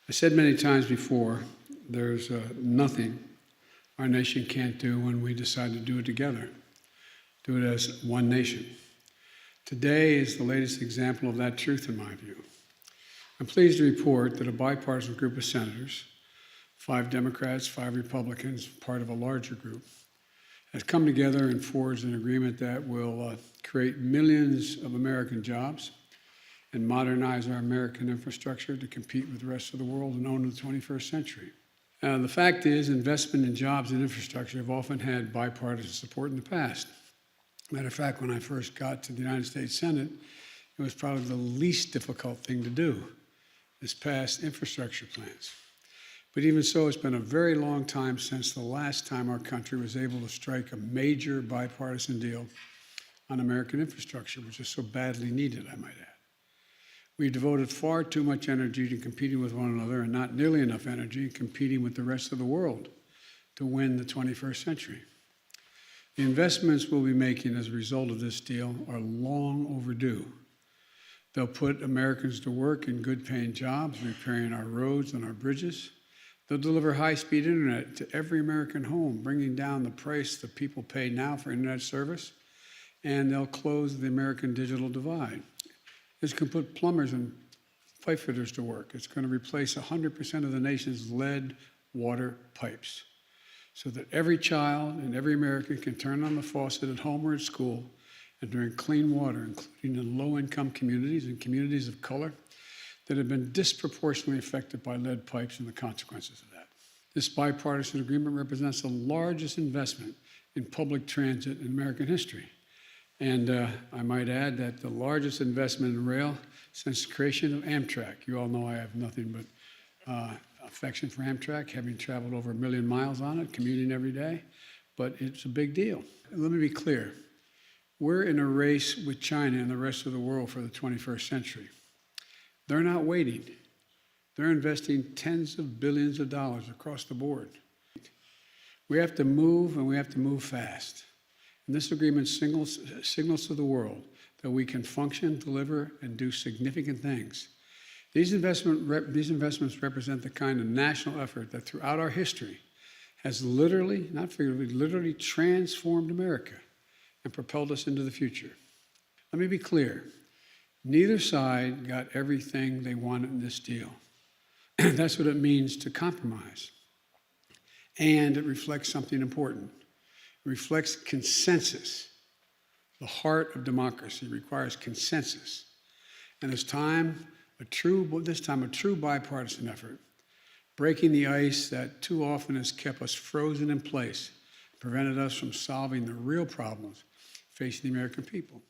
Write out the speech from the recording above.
I said many times before, there's nothing our nation can't do when we decide to do it together, do it as one nation. Today is the latest example of that truth in my view. I'm pleased to report that a bipartisan group of senators, 5 Democrats, 5 Republicans, part of a larger group, has come together and forged an agreement that will create millions of American jobs and modernize our American infrastructure to compete with the rest of the world and own the 21st century. The fact is, investment in jobs and infrastructure have often had bipartisan support in the past. Matter of fact, when I first got to the United States Senate, it was probably the least difficult thing to do, is pass infrastructure plans. But even so, it's been a very long time since the last time our country was able to strike a major bipartisan deal on American infrastructure, which is so badly needed, I might add. We've devoted far too much energy to competing with one another and not nearly enough energy competing with the rest of the world to win the 21st century. The investments we'll be making as a result of this deal are long overdue. They'll put Americans to work in good-paying jobs, repairing our roads and our bridges. They'll deliver high-speed internet to every American home, bringing down the price that people pay now for internet service, and they'll close the American digital divide. It's going to put plumbers and pipe fitters to work. It's going to replace 100% of the nation's lead water pipes so that every child and every American can turn on the faucet at home or at school and drink clean water, including in low-income communities and communities of color that have been disproportionately affected by lead pipes and the consequences of that. This bipartisan agreement represents the largest investment in public transit in American history. And I might add that the largest investment in rail since the creation of Amtrak. You all know I have nothing but affection for Amtrak, having traveled over 1 million miles on it, commuting every day, but it's a big deal. Let me be clear. We're in a race with China and the rest of the world for the 21st century. They're not waiting. They're investing tens of billions of dollars across the board. We have to move, and we have to move fast. And this agreement signals to the world that we can function, deliver, and do significant things. These investments represent the kind of national effort that throughout our history has literally, not figuratively, literally transformed America and propelled us into the future. Let me be clear. Neither side got everything they wanted in this deal. That's what it means to compromise. And it reflects something important. It reflects consensus. The heart of democracy requires consensus. And this time, a true bipartisan effort, breaking the ice that too often has kept us frozen in place, prevented us from solving the real problems facing the American people.